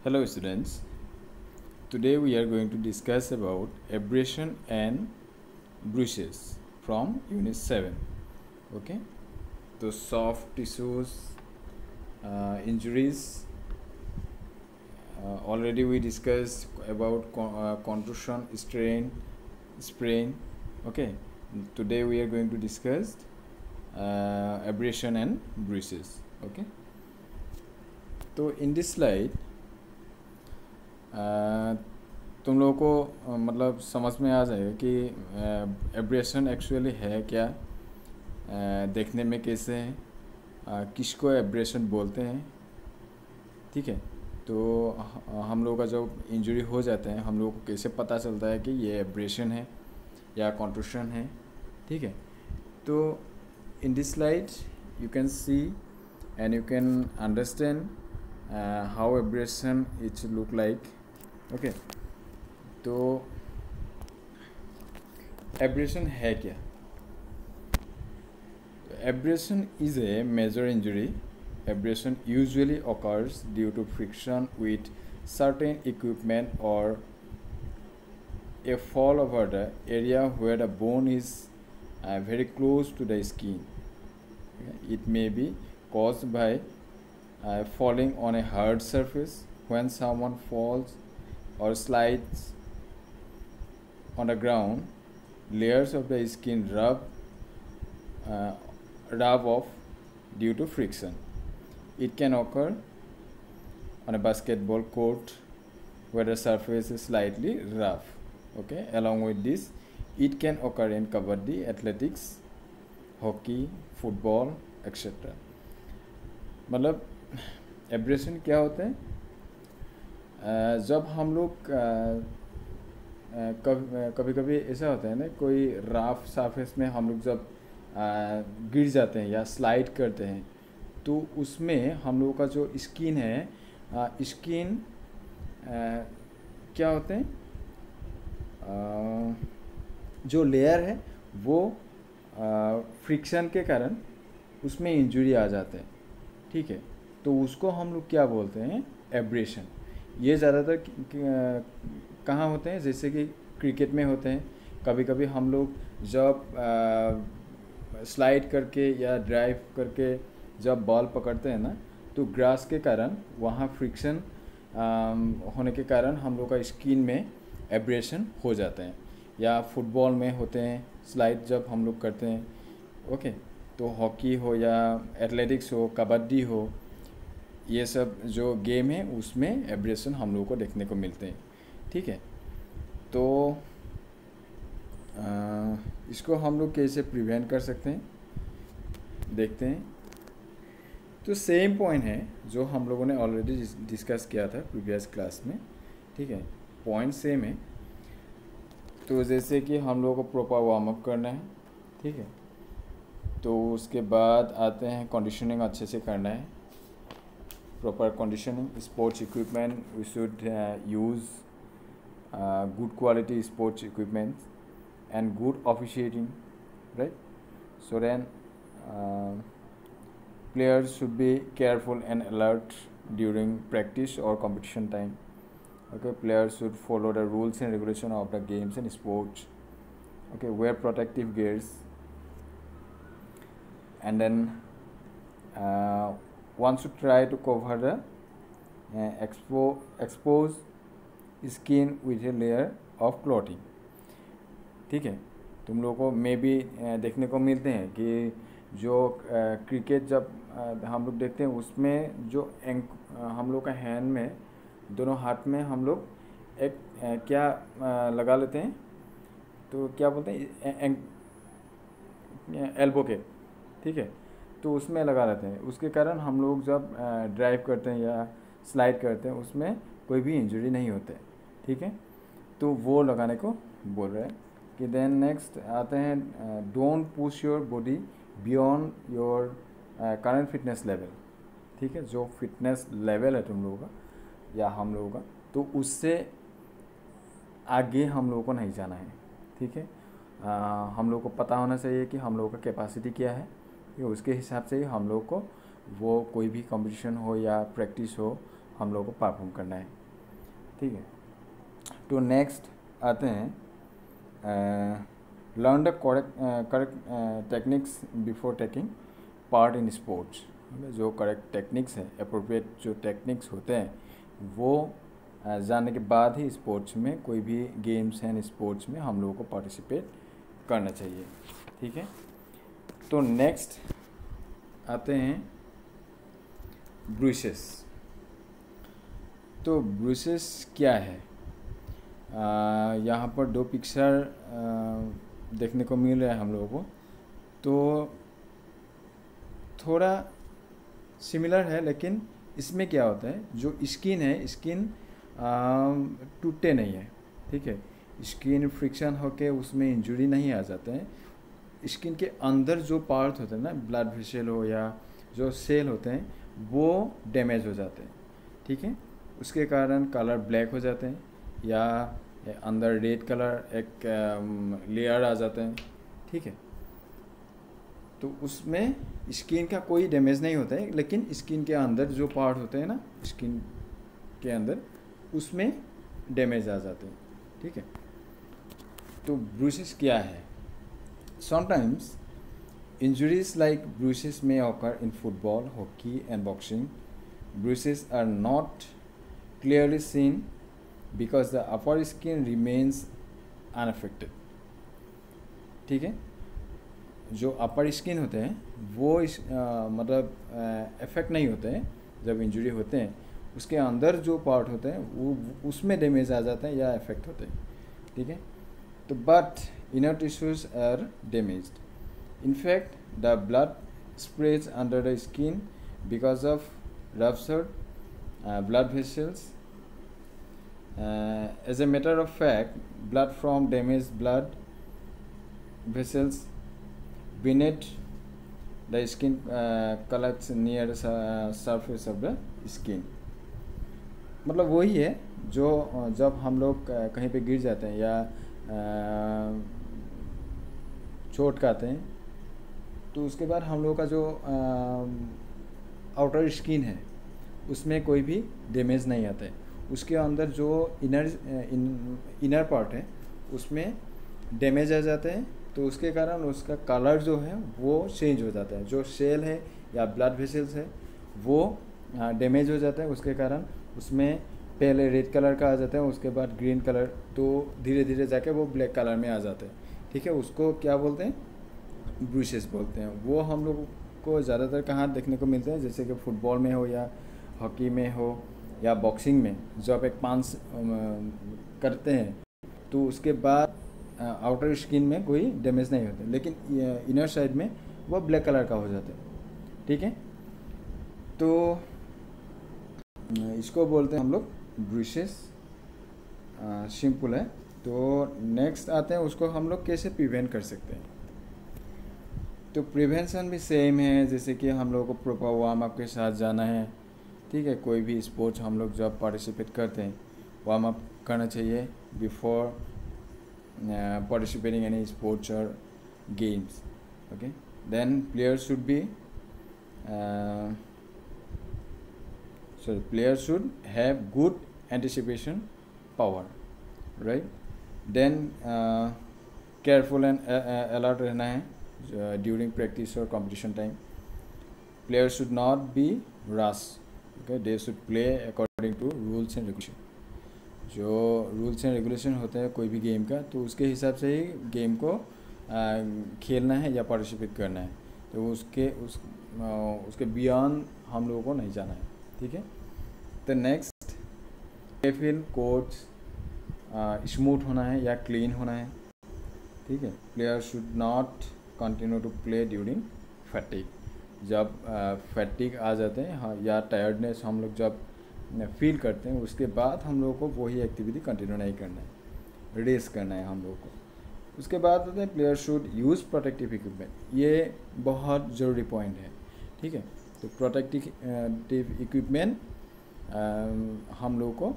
Hello students, today we are going to discuss about abrasion and bruises from unit 7. Okay, so soft tissues, injuries, already we discussed about contusion, strain, sprain. Okay, today we are going to discuss abrasion and bruises. Okay, so in this slide तुम लोगों को मतलब समझ में आ जाएगा कि abrasion actually है क्या, देखने में कैसे है, किसको एब्रेशन बोलते हैं. ठीक है, तो हम लोगों का जब इंजरी हो जाता है हम लोगों को कैसे पता चलता है कि ये एब्रेशन है या कॉन्ट्रूशन है. ठीक है, तो in this slide you can see and you can understand how abrasion it's look like. Okay, तो एब्रेशन है क्या? Abrasion is a major injury. Abrasion usually occurs due to friction with certain equipment or a fall over the area where the bone is very close to the skin. It may be caused by falling on a hard surface. When someone falls or slides on the ground, layers of the skin rub off due to friction. It can occur on a basketball court where the surface is slightly rough. Okay, along with this, it can occur in kabaddi, athletics, hockey, football, etc. मतलब abrasion क्या होते हैं? जब हम लोग कभी कभी ऐसा होता है ना, कोई रफ सरफेस में हम लोग जब गिर जाते हैं या स्लाइड करते हैं तो उसमें हम लोगों का जो स्किन है, स्किन क्या होते हैं, जो लेयर है वो फ्रिक्शन के कारण उसमें इंजरी आ जाते हैं. ठीक है, तो उसको हम लोग क्या बोलते हैं? एब्रेशन. ये ज़्यादातर कहाँ होते हैं? जैसे कि क्रिकेट में होते हैं. कभी कभी हम लोग जब स्लाइड करके या ड्राइव करके जब बॉल पकड़ते हैं ना, तो ग्रास के कारण वहाँ फ्रिक्शन होने के कारण हम लोग का स्किन में एब्रेशन हो जाते हैं. या फुटबॉल में होते हैं स्लाइड जब हम लोग करते हैं. ओके, तो हॉकी हो या एथलेटिक्स हो, कबड्डी हो, ये सब जो गेम है उसमें एब्रेशन हम लोगों को देखने को मिलते हैं. ठीक है, तो इसको हम लोग कैसे प्रिवेंट कर सकते हैं देखते हैं. तो सेम पॉइंट है जो हम लोगों ने ऑलरेडी डिस्कस किया था प्रीवियस क्लास में. ठीक है, पॉइंट सेम है. तो जैसे कि हम लोगों को प्रॉपर वार्म अप करना है. ठीक है, तो उसके बाद आते हैं कंडीशनिंग अच्छे से करना है. Proper conditioning, sports equipment we should use good quality sports equipment and good officiating, right? So then players should be careful and alert during practice or competition time. Okay, players should follow the rules and regulation of the games and sports. Okay, wear protective gears, and then one should try to cover the exposed skin with a layer of clothing. ठीक है, तुम लोगों को मे भी देखने को मिलते हैं कि जो क्रिकेट जब हम लोग देखते हैं उसमें जो हम लोग का हैंड में, दोनों हाथ में हम लोग एक क्या लगा लेते हैं, तो क्या बोलते हैं, एल्बो के. ठीक है, तो उसमें लगा लेते हैं. उसके कारण हम लोग जब ड्राइव करते हैं या स्लाइड करते हैं उसमें कोई भी इंजरी नहीं होते. ठीक है, तो वो लगाने को बोल रहे हैं. कि देन नेक्स्ट आते हैं, don't push your body beyond your current fitness level. ठीक है, जो फिटनेस लेवल है तुम लोगों का या हम लोगों का, तो उससे आगे हम लोगों को नहीं जाना है. ठीक है, हम लोगों को पता होना चाहिए कि हम लोगों का कैपेसिटी क्या है. उसके हिसाब से ही हम लोग को वो कोई भी कंपटीशन हो या प्रैक्टिस हो हम लोगों को परफॉर्म करना है। ठीक है, तो नेक्स्ट आते हैं learn the correct techniques before taking part in sports. जो करेक्ट टेक्निक्स है, अप्रोप्रिएट जो टेक्निक्स होते हैं वो जानने के बाद ही स्पोर्ट्स में, कोई भी गेम्स एंड स्पोर्ट्स में हम लोगों को पार्टिसिपेट करना चाहिए। ठीक है, तो नेक्स्ट आते हैं ब्रूसेस। तो ब्रूसेस क्या है? यहाँ पर 2 पिक्चर देखने को मिल रहा है हम लोगों को, तो थोड़ा सिमिलर है, लेकिन इसमें क्या होता है, जो स्किन है, स्किन टूटते नहीं है। ठीक है, स्किन फ्रिक्शन होके उसमें इंजरी नहीं आ जाते हैं। स्किन के अंदर जो पार्ट होते हैं ना, ब्लड वेसल हो या जो सेल होते हैं, वो डैमेज हो जाते हैं। ठीक है, उसके कारण कलर ब्लैक हो जाते हैं या अंदर रेड कलर एक लेयर आ जाते हैं। ठीक है, तो उसमें स्किन का कोई डैमेज नहीं होता है, लेकिन स्किन के अंदर जो पार्ट होते हैं ना, स्किन के अंदर, उसमें डैमेज आ जाते हैं। ठीक है, तो ब्रूसेस क्या है? Sometimes injuries like bruises may occur in football, hockey and boxing. Bruises are not clearly seen because the upper skin remains unaffected. ठीक है, जो अपर स्किन होते हैं वो मतलब इफेक्ट नहीं होते हैं जब इंजरी होते हैं। उसके अंदर जो पार्ट होते हैं वो उसमें डैमेज आ जाते हैं या इफेक्ट होते हैं। ठीक है, तो but inner tissues are damaged. In fact, the blood sprays under the skin because of ruptured blood vessels. As a matter of fact, blood from damaged blood vessels beneath the skin collects near the surface of the skin. मतलब वही है जो जब हम लोग कहीं पे गिर जाते हैं या चोट खाते हैं, तो उसके बाद हम लोगों का जो आउटर स्किन है उसमें कोई भी डैमेज नहीं आता है। उसके अंदर जो इनर पार्ट है उसमें डैमेज आ जाते हैं, तो उसके कारण उसका कलर जो है वो चेंज हो जाता है। जो सेल है या ब्लड वेसल्स है वो डैमेज हो जाता है, उसके कारण उसमें पहले रेड कलर का आ जाता है, उसके बाद ग्रीन कलर, तो धीरे धीरे जाके वो ब्लैक कलर में आ जाता है। ठीक है, उसको क्या बोलते हैं? ब्रूसेस बोलते हैं। वो हम लोग को ज़्यादातर कहाँ देखने को मिलते हैं? जैसे कि फुटबॉल में हो या हॉकी में हो या बॉक्सिंग में, जब एक पांच करते हैं तो उसके बाद आउटर स्किन में कोई डैमेज नहीं होता, लेकिन इनर साइड में वो ब्लैक कलर का हो जाता है। ठीक है, तो इसको बोलते हैं हम लोग ब्रूसेस। सिंपल है। तो नेक्स्ट आते हैं उसको हम लोग कैसे प्रिवेंट कर सकते हैं। तो प्रिवेंशन भी सेम है, जैसे कि हम लोगों को प्रॉपर वार्म अप के साथ जाना है। ठीक है, कोई भी स्पोर्ट्स हम लोग जब पार्टिसिपेट करते हैं वार्म अप करना चाहिए before participating any sports or games. Okay, then players should be players should have good anticipation power, right? Then careful and alert रहना है during practice or competition time. Players should not be rush. Okay, they should play according to rules and regulations. जो rules and regulation होते हैं कोई भी game का, तो उसके हिसाब से ही गेम को खेलना है या पार्टिसिपेट करना है। तो उसके बियॉन्ड हम लोगों को नहीं जाना है। ठीक है, तो नेक्स्ट फील्ड कोर्ट स्मूथ होना है या क्लीन होना है। ठीक है, player should not continue to play during fatigue. जब फैटिग आ जाते हैं, हाँ, या टायर्डनेस हम लोग जब फील करते हैं, उसके बाद हम लोगों को वही एक्टिविटी कंटिन्यू नहीं करना है, रेस करना है हम लोगों को। उसके बाद होते हैं player should use protective equipment. ये बहुत ज़रूरी पॉइंट है। ठीक है, तो प्रोटेक्टिव इक्विपमेंट हम लोगों को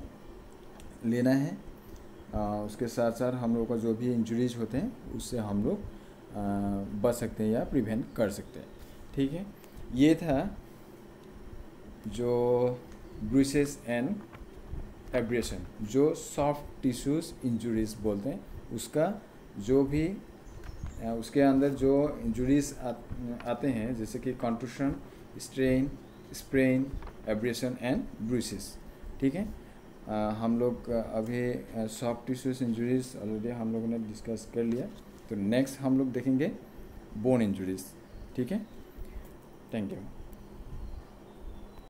लेना है। उसके साथ साथ हम लोगों का जो भी इंजरीज होते हैं उससे हम लोग बच सकते हैं या प्रिवेंट कर सकते हैं। ठीक है, ये था जो ब्रूसेस एंड एब्रेशन, जो सॉफ्ट टिश्यूज इंजुरीज बोलते हैं, उसका जो भी उसके अंदर जो इंजुरीज आते हैं, जैसे कि contusion, strain, sprain, abrasion and bruises. ठीक है, हम लोग अभी सॉफ्ट टिश्यूज इंजुरीज ऑलरेडी हम लोगों ने डिस्कस कर लिया। तो नेक्स्ट हम लोग देखेंगे बोन इंजुरीज। ठीक है, थैंक यू।